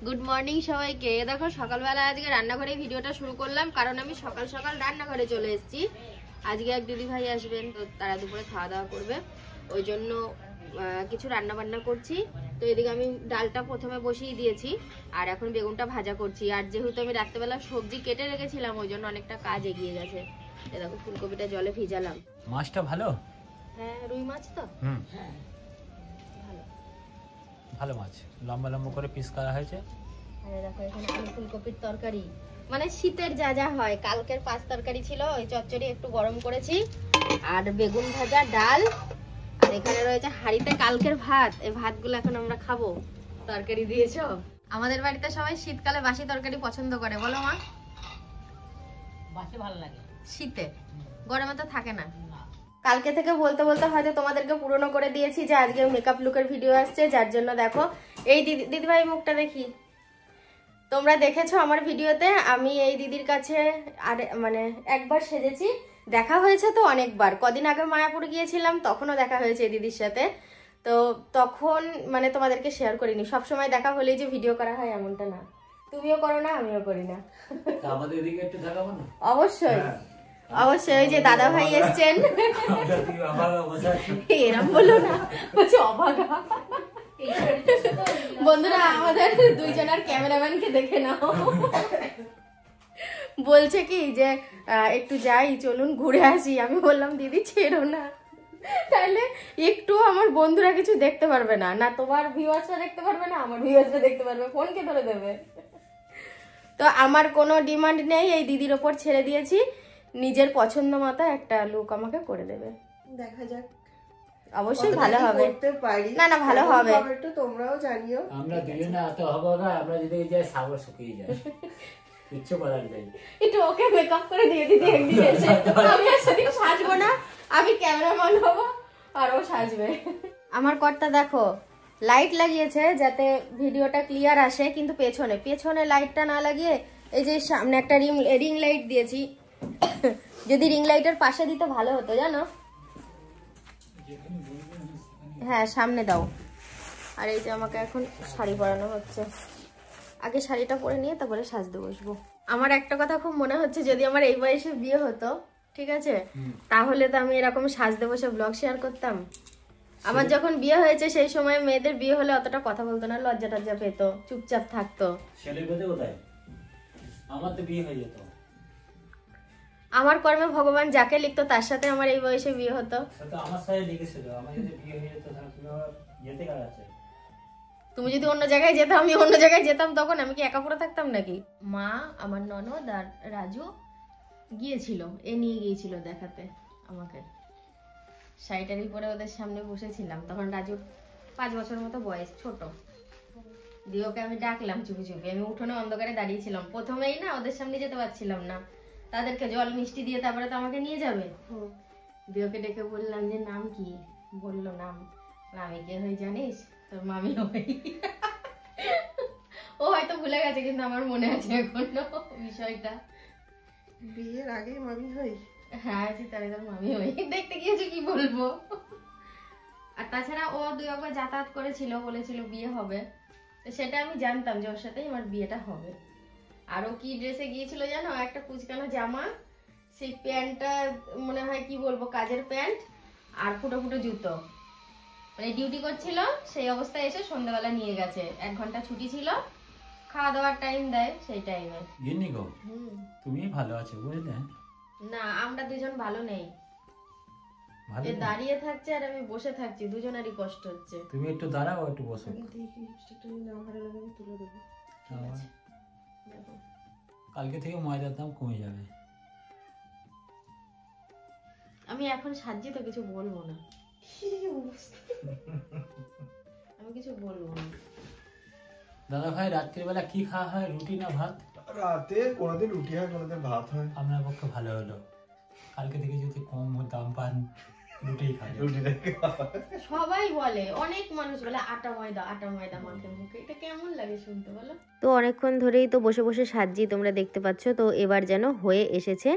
Good morning সবাইকে। দেখো সকালবেলা আজকে রান্নাঘরে ভিডিওটা শুরু করলাম, কারণ আমি সকাল সকাল রান্নাঘরে চলে এসেছি। আজকে এক দিদি ভাই আসবেন, তো তারা দুপুরে খাওয়া দাওয়া করবে, ওই জন্য কিছু রান্না বান্না করছি। তো এদিকে আমি ডালটা প্রথমে বসিয়ে দিয়েছি, আর এখন বেগুনটা ভাজা করছি। আর যেহেতু আমি রাত্রেবেলা সবজি কেটে রেখেছিলাম, ওই জন্য অনেকটা কাজ এগিয়ে গেছে। এই দেখো ফুলকপিটা জলে ভিজালাম। মাছটা ভালো? হ্যাঁ, রুই মাছ তো। হ্যাঁ, ভালো মাছ, লম্বা লম্বা করে পিস করা হয়েছে। আরে দেখো এখানে আলু ফুলকপির তরকারি, মানে শীতের যা যা হয়। কালকের পাঁচ তরকারি ছিল, ওই চচ্চড়ি একটু গরম করেছি, আর বেগুন ভাজা, ডাল, আর এখানে রয়েছে হাঁড়িতে কালকের ভাত। এই ভাতগুলো এখন আমরা খাবো তরকারি দিয়েছো। আমাদের বাড়িতে সবাই শীতকালে বাসি তরকারি পছন্দ করে, বলো মা? বাসি ভালো লাগে শীতে, গরমে তো থাকে না। কালকে থেকে বলতে বলতে হয়তো তোমাদেরকে পুরনো করে দিয়েছি যে আজকে মেকআপ লুকের ভিডিও আসছে, যার জন্য দেখো এই দিদিভাই মুখটা দেখি। তোমরা দেখেছো আমার ভিডিওতে আমি এই দিদির কাছে আর মানে একবার সেজেছি, দেখা হয়েছে তো অনেকবার। কদিন আগে মায়াপুরে গিয়েছিলাম, তখনও দেখা হয়েছে এই দিদির সাথে। তো তখন মানে তোমাদেরকে শেয়ার করিনি। সবসময় দেখা হলেই যে ভিডিও করা হয় এমনটা না। তুমিও করো না, আমিও করি না। আমাদের এদিকে একটু দেখাবো না? অবশ্যই অবশ্যই। ওই যে দাদা ভাই এসছেন, এরম বলো না, বলছে অভাগা। বন্ধুরা আমাদের দুইজনের ক্যামেরাম্যানকে দেখে নাও। বলছে কি যে একটু যাই, চলুন ঘুরে আসি। আমি বললাম দিদি ছেড়ো না, তাহলে একটু আমার বন্ধুরা কিছু দেখতে পারবে না, না তোমার ভিউয়ার্সরা দেখতে পারবে না, আমার ভিউয়ার্সরা দেখতে পারবে, ফোন কে ধরে দেবে। তো আমার কোনো ডিমান্ড নেই, এই দিদির ওপর ছেড়ে দিয়েছি। নিজের পছন্দ মতো একটা লুক আমাকে করে দেবে, দেখা যাক। অবশ্যই ভালো হবে, না না ভালো হবে। একটু তোমরাও জানিও। আমরা দুজনে এত হবে না, আমরা যদি যাই সাগর শুকিয়ে যায়, কিচ্ছু করার নেই। একটু ওকে মেকআপ করে দিয়ে দিদি একদিন এসে। আমি আর সেদিন সাজবো না, আমি ক্যামেরাম্যান হবো আর ও সাজবে। আমার কর্তা দেখো লাইট লাগিয়েছে যাতে ভিডিওটা ক্লিয়ার আসে, কিন্তু পেছনে পেছনে লাইটটা না লাগিয়ে এই যে সামনে একটা রিং লাইট দিয়েছি। যদি রিং লাইটের পাশে দিতে ভালো হতো জানো। হ্যাঁ সামনে দাও। আর এই যে আমাকে এখন শাড়ি পরানো হচ্ছে, আগে শাড়িটা পরে নিয়ে তারপরে সাজতে বসবো। আমার একটা কথা খুব মনে হচ্ছে, যদি আমার এই বয়সে বিয়ে হতো, ঠিক আছে, তাহলে তো আমি এরকম সাজতে বসে ব্লগ শেয়ার করতাম। আমার যখন বিয়ে হয়েছে সেই সময় মেয়েদের বিয়ে হলে অতটা কথা বলতো না, লজ্জা টজ্জা পেতো, চুপচাপ থাকতো। ছেলে বেঁধে কোথায়? আমার তো বিয়ে হয়ে যেত। আমার কর্মে ভগবান যাকে লিখতো তার সাথে আমার এই বয়সে বিয়ে হতো। আমার সাথে লিখেছিল, আমার যদি বিয়ে হয়ে যেত তাহলে তুমি যেতে কাছে। তুমি যদি অন্য জায়গায় যেত, আমি অন্য জায়গায় যেতাম, তখন আমি কি একা পড়ে থাকতাম নাকি? মা, আমার ননদ আর রাজু গিয়েছিল, এ নিয়ে গিয়েছিল দেখাতে আমাকে। শাড়িটারি পরে ওদের সামনে বসেছিলাম, তখন রাজুর 5 বছর মতো বয়স, ছোট। দিয়ে ওকে আমি ডাকলাম চুপি চুপি, আমি উঠোনে অন্ধকারে দাঁড়িয়েছিলাম। প্রথমেই না ওদের সামনে যেতে পারছিলাম না, তাদেরকে জল মিষ্টি দিয়ে তারপরে তো আমাকে নিয়ে যাবে। দিয়ে ওকে ডেকে বললাম যে নাম কি? বললো নাম, আমি কে হই জানিস? তোর মামি হই। ও হয়তো ভুলে গেছে, কিন্তু আমার মনে আছে এখনো বিষয়টা। বিয়ের আগে মামি হই? হ্যাঁ, তাহলে তোর মামি হই। দেখতে গিয়েছে, কি বলবো। আর তাছাড়া ও 2 একবার যাতায়াত করেছিল, বলেছিল বিয়ে হবে, তো সেটা আমি জানতাম যে ওর সাথেই আমার বিয়েটা হবে। আর ও কি ড্রেসে গিয়েছিল জানো? একটা কুচকানো জামা, সেই প্যান্টটা মনে হয় কি বলবো, কাজের প্যান্ট, আর ফুটো ফুটো জুতো। মানে ডিউটি করছিল, সেই অবস্থায় এসে সন্ধ্যাবেলা নিয়ে গেছে। 1 ঘন্টা ছুটি ছিল, খাওয়া দাওয়ার টাইম দেয়, সেই টাইমে। গিন্নি গো, তুমি ভালো আছো বুঝলে? না, আমরা দুজন ভালো নেই। এ দাঁড়িয়ে থাকছে আর আমি বসে থাকছি, দুজনেরই কষ্ট হচ্ছে। তুমি একটু দাঁড়াও, একটু বসো। কালকে থেকে ময়দার দাম কমে যাবে। আমি এখন সাজি তো কিছু বলবো না। আমি কিছু বলবো না। দাদা ভাই রাত্রিবেলা কি খাওয়া হয়, রুটি না ভাত? রাতে কোনোদিন রুটি হয়, কোনোদিন ভাত হয়। আপনার পক্ষে ভালো হলো, কালকে থেকে যদি কম দাম পান রুটি খাই। সবাই বলে, অনেক মানুষ বলে আটা ময়দা মাখে মুখে, এটা কেমন লাগে শুনতে বলো? তো অনেকক্ষণ ধরেই তো বসে বসে সাজছি, তোমরা দেখতে পাচ্ছ। তো এবার যেন হয়ে এসেছে।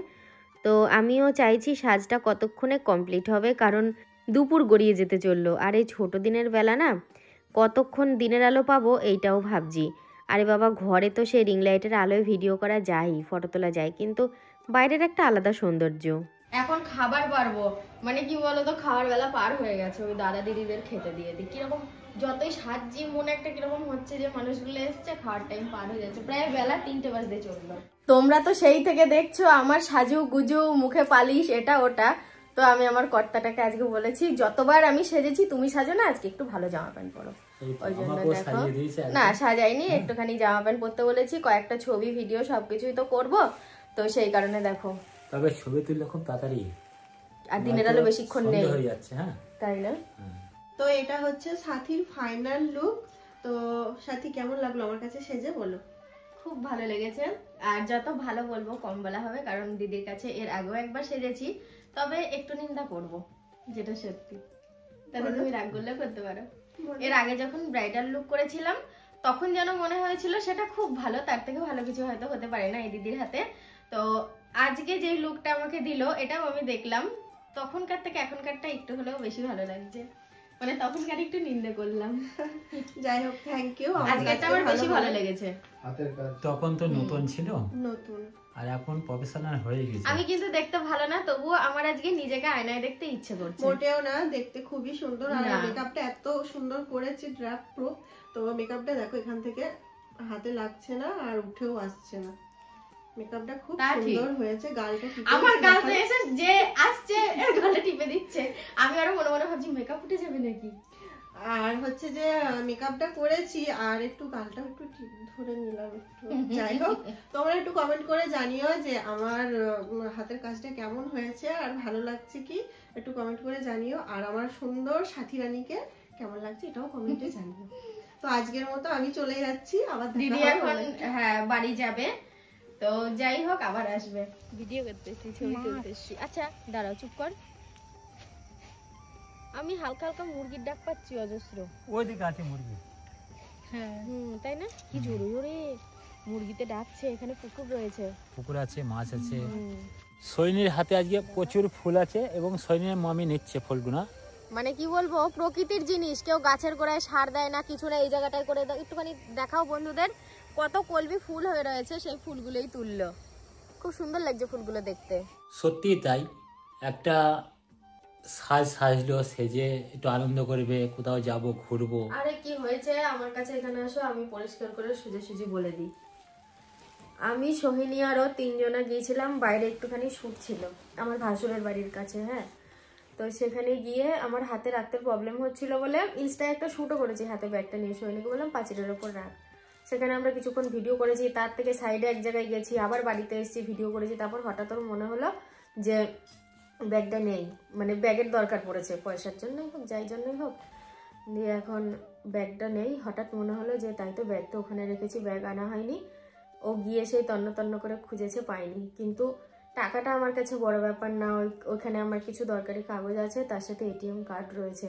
তো আমিও চাইছি সাজটা কতক্ষণে কমপ্লিট হবে, কারণ দুপুর গড়িয়ে যেতে চললো। আর এই ছোটো দিনের বেলা না, কতক্ষণ দিনের আলো পাবো এইটাও ভাবছি। আরে বাবা, ঘরে তো সে রিং লাইটের আলোয় ভিডিও করা যায়, ফটো তোলা যায়, কিন্তু বাইরের একটা আলাদা সৌন্দর্য। এখন খাবার পারবো, মানে কি বলতো, খাওয়ার বেলা পার হয়ে গেছে, ওই দাদা দিদিদের খেতে দিয়ে দিই। কিরকম যতই সাজি মনে একটা কিরকম হচ্ছে যে মানুষগুলো এসছে, খাওয়ার টাইম পার হয়ে যাচ্ছে, প্রায় বেলা 3টে বাজতে চললো। তোমরা তো সেই থেকে দেখছো আমার সাজু গুজু, মুখে পালিশ, এটা ওটা। তো আমি আমার কর্তাটাকে আজকে বলেছি, যতবার আমি সেজেছি তুমি সাজো না, আজকে একটু ভালো জামা প্যান্ট পরো। ওই জন্য দেখো, না সাজাইনি, একটুখানি জামা প্যান্ট পরতে বলেছি, কয়েকটা ছবি ভিডিও সবকিছুই তো করব, তো সেই কারণে দেখো। তবে ছবি তুললে খুব তাড়াতাড়ি, আর দিনের আলো বেশিক্ষণ নেই হয়ে যাচ্ছে। হ্যাঁ, তাই না? তো এটা হচ্ছে সাথীর ফাইনাল লুক। তো সাথী কেমন লাগলো আমার কাছে সেজে, বলো। খুব ভালো লেগেছে, আর যত ভালো বলবো কম বলা হবে, কারণ দিদির কাছে এর আগেও একবার সেজেছি, তবে একটু নিন্দা করব, যেটা সত্যি। তাহলে তুমি রাগ করলে করতে পারো। এর আগে যখন ব্রাইডাল লুক করেছিলাম তখন যেন মনে হয়েছিল সেটা খুব ভালো, তার থেকে ভালো কিছু হয়তো হতে পারে না এই দিদির হাতে। তো আজকে যে লুকটা আমাকে দিল, এটাও আমি দেখলাম, তখনকার থেকে এখনকারটা একটু হলেও বেশি ভালো লাগছে, মানে তখনকার একটু নিন্দে করলাম। যাই হোক, থ্যাংক ইউ। আজকেরটা আমার বেশি ভালো লেগেছে। হাতের কাজ তখন তো নতুন ছিল, নতুন, আর এখন প্রফেশনাল হয়ে গেছে। আমি কিন্তু দেখতে ভালো না, তবুও আমার আজকে নিজেকে আয়নায় দেখতে ইচ্ছে করছে। মোটেও না, দেখতে খুবই সুন্দর। আর না। মেকআপটা এত সুন্দর করেছি, ড্রাফট প্রুফ। তো মেকআপটা দেখো, এখান থেকে হাতে লাগছে না আর উঠেও আসছে না। মেকআপটা খুব তা ঠিক। সুন্দর হয়েছে। গালটা ঠিক আমার গালতে এসে যে আসছে গালে টিপে দিচ্ছে, আমি আরো মনে মনে ভাবছি মেকআপ উঠে যাবে নাকি। আর হচ্ছে যে মেকআপটা করেছি আর একটু গালটা একটু ধরে নিলাম একটু। যাই হোক, তোমরা একটু কমেন্ট করে জানিও যে আমার হাতের কাজটা কেমন হয়েছে আর ভালো লাগছে কি, একটু কমেন্ট করে জানিও। আর আমার সুন্দর সাথী রানীকে কেমন লাগছে এটাও কমেন্টে জানিও। তো আজকের মতো আমি চলে যাচ্ছি, আবার দেখা দিদি হবে এখন অনেক- হ্যাঁ বাড়ি যাবে, তো যাই হোক আবার আসবে। ভিডিও করতেছি, ছবি তুলতেছি। আচ্ছা দাঁড়াও, চুপ কর। আমি হালকা হালকা মুরগির ডাক পাচ্ছি অজস্র। ওই দিকে আছে মুরগি। হ্যাঁ তাই না? কি জোরে জোরে মুরগিতে ডাকছে, এখানে পুকুর রয়েছে। পুকুর আছে, মাছ আছে। হুম। সৈনির হাতে আজকে প্রচুর ফুল আছে এবং সৈনির মামি নিচ্ছে ফুলগুনা। মানে কি বলবো, প্রকৃতির জিনিস, কেউ গাছের গোড়ায় সার দেয় না, কিছু না, এই জায়গাটায় করে দাও। একটুখানি দেখাও বন্ধুদের, কত কলবি ফুল হয়ে রয়েছে, সেই ফুলগুলোই তুললো। খুব সুন্দর লাগছে ফুলগুলো দেখতে। সত্যি তাই, একটা সাজলো, সেজে একটু আনন্দ করবে, কোথাও যাব ঘুরবো। আরে কি হয়েছে, আমার কাছে এখানে আসো, আমি পরিষ্কার করে সুজি বলে দিই। আমি সোহিনী আরও 3 জনা গিয়েছিলাম বাইরে, একটুখানি শুট ছিল আমার ভাসুরের বাড়ির কাছে। হ্যাঁ, তো সেখানে গিয়ে আমার হাতে রাখতে প্রবলেম হচ্ছিল বলে ইনস্টায় একটা শুটও করেছি হাতে ব্যাগটা নিয়ে। সোহিনীকে বললাম পাঁচিলের ওপর রাখ, সেখানে আমরা কিছুক্ষণ ভিডিও করেছি, তার থেকে সাইডে এক জায়গায় গেছি, আবার বাড়িতে এসেছি, ভিডিও করেছি। তারপর হঠাৎ ওর মনে হলো যে ব্যাগটা নেই, মানে ব্যাগের দরকার পড়েছে, পয়সার জন্যই হোক যাই জন্যই হোক, দিয়ে এখন ব্যাগটা নেই। হঠাৎ মনে হলো যে তাই তো ব্যাগটা ওখানে রেখেছি, ব্যাগ আনা হয়নি। ও গিয়ে সেই তন্ন করে খুঁজেছে, পায়নি। কিন্তু টাকাটা আমার কাছে বড় ব্যাপার না, ওইখানে আমার কিছু দরকারি কাগজ আছে, তার সাথে এটিএম কার্ড রয়েছে।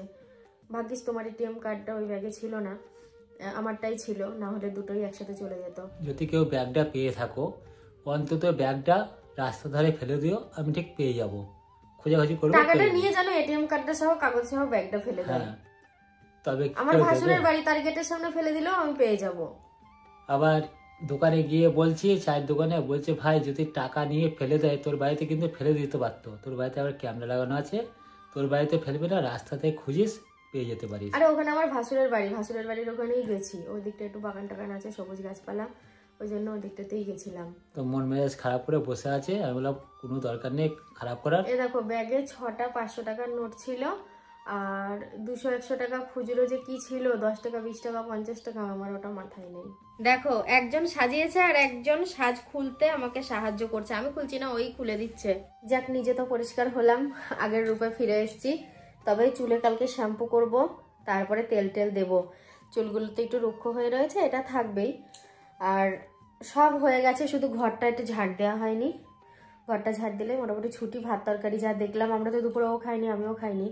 ভাগ্যিস তোমার এটিএম কার্ডটা ওই ব্যাগে ছিল না, আমারটাই ছিল, না হলে দুটোই একসাথে চলে যেত। যদি কেউ ব্যাগটা পেয়ে থাকো, অন্তত ব্যাগটা রাস্তা ধারে ফেলে দিও, আমি ঠিক পেয়ে যাব, খোঁজাখুঁজি করবো। টাকাটা নিয়ে যেন এটিএম কার্ডটা সহ কাগজ সহ ব্যাগটা ফেলে দেয়। হ্যাঁ, তবে আমার ভাসুরের বাড়ি তার গেটের সামনে ফেলে দিলেও আমি পেয়ে যাব। আবার দোকানে গিয়ে বলছি, চায়ের দোকানে বলছে ভাই যদি টাকা নিয়ে ফেলে দেয়, তোর বাড়িতে কিন্তু ফেলে দিতে পারতো, তোর বাড়িতে আবার ক্যামেরা লাগানো আছে, তোর বাড়িতে ফেলবে না, রাস্তাতে খুঁজিস পেয়ে যেতে পারিস। আরে ওখানে আমার ভাসুরের বাড়ির ওখানেই গেছি, ওই দিকটা একটু বাগান টাগান আছে, সবুজ গাছপালা, ওই জন্য ওই দিকটাতেই গেছিলাম। তো মন মেজাজ খারাপ করে বসে আছে, আমি বললাম কোনো দরকার নেই খারাপ করার। এ দেখো ব্যাগে 6টা 500 টাকার নোট ছিল, আর 200-100 টাকা খুচরো যে কি ছিল, 10 টাকা 20 টাকা 50 টাকা, আমার ওটা মাথায় নেই। দেখো একজন সাজিয়েছে আর একজন সাজ খুলতে আমাকে সাহায্য করছে, আমি খুলছি না, ওই খুলে দিচ্ছে। যাক, নিজে তো পরিষ্কার হলাম, আগের রূপে ফিরে এসেছি। তবে চুলে কালকে শ্যাম্পু করব, তারপরে তেল দেবো। চুলগুলো তো একটু রুক্ষ হয়ে রয়েছে, এটা থাকবেই। আর সব হয়ে গেছে, শুধু ঘরটা একটু ঝাড় দেওয়া হয়নি। ঘরটা ঝাড় দিলে মোটামুটি ছুটি। ভাত তরকারি যা দেখলাম, আমরা তো দুপুরেও খাইনি, আমিও খাইনি,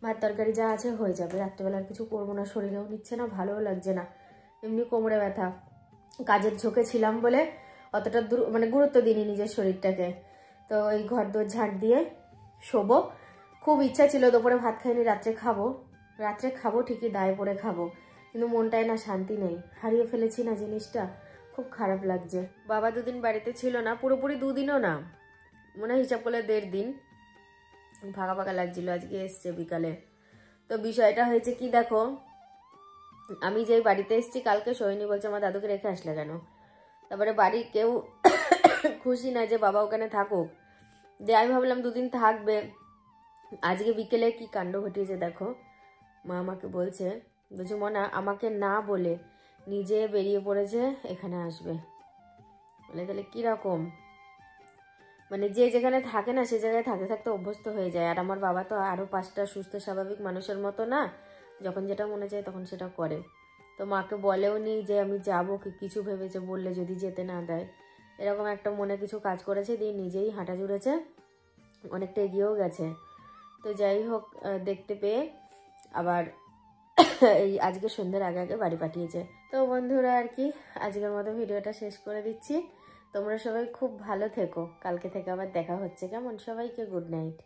ভাত তরকারি যা আছে হয়ে যাবে। রাত্রেবেলা আর কিছু করবো না, শরীরেও নিচ্ছে না, ভালোও লাগছে না, এমনি কোমরে ব্যথা। কাজের ঝোঁকে ছিলাম বলে অতটা মানে গুরুত্ব দিইনি নিজের শরীরটাকে। তো এই ঘর দোর ঝাড় দিয়ে শোবো। খুব ইচ্ছা ছিল, দুপুরে ভাত খাইনি, রাত্রে খাবো ঠিকই, দায়ে পড়ে খাবো। কিন্তু মনটায় না শান্তি নেই, হারিয়ে ফেলেছি না জিনিসটা, খুব খারাপ লাগছে। বাবা দুদিন বাড়িতে ছিল না, পুরোপুরি দুদিনও না, মনে হয় হিসাব করলে 1.5 দিন, ফাঁকা ফাঁকা লাগছিল। আজকে এসছে বিকালে। তো বিষয়টা হয়েছে কি দেখো, আমি যেই বাড়িতে এসেছি কালকে, সোহিনী বলছে আমার দাদুকে রেখে আসলে কেন? তারপরে বাড়ির কেউ খুশি না যে বাবা ওখানে থাকুক, যে আমি ভাবলাম 2 দিন থাকবে। আজকে বিকেলে কি কাণ্ড ঘটিয়েছে দেখো, মা আমাকে বলছে মনা আমাকে না বলে নিজে বেরিয়ে পড়েছে এখানে আসবে। বলে তাহলে কীরকম, মানে যে যেখানে থাকে না সে জায়গায় থাকতে থাকতে অভ্যস্ত হয়ে যায়। আর আমার বাবা তো আরও 5টা সুস্থ স্বাভাবিক মানুষের মতো না, যখন যেটা মনে চায় তখন সেটা করে। তো মাকে বলেও নি যে আমি যাবো, কিছু ভেবেছে বললে যদি যেতে না দেয়, এরকম একটা মনে কিছু কাজ করেছে, দিয়ে নিজেই হাঁটা জুড়েছে, অনেকটা এগিয়েও গেছে। তো যাই হোক, দেখতে পেয়ে আবার এই আজকে সন্ধ্যের আগে আগে বাড়ি পাঠিয়েছে। তো বন্ধুরা আর কি, আজকের মতো ভিডিওটা শেষ করে দিচ্ছি। তোমরা সবাই খুব ভালো থেকো, কালকে থেকে আবার দেখা হচ্ছে, কেমন? সবাইকে গুড নাইট।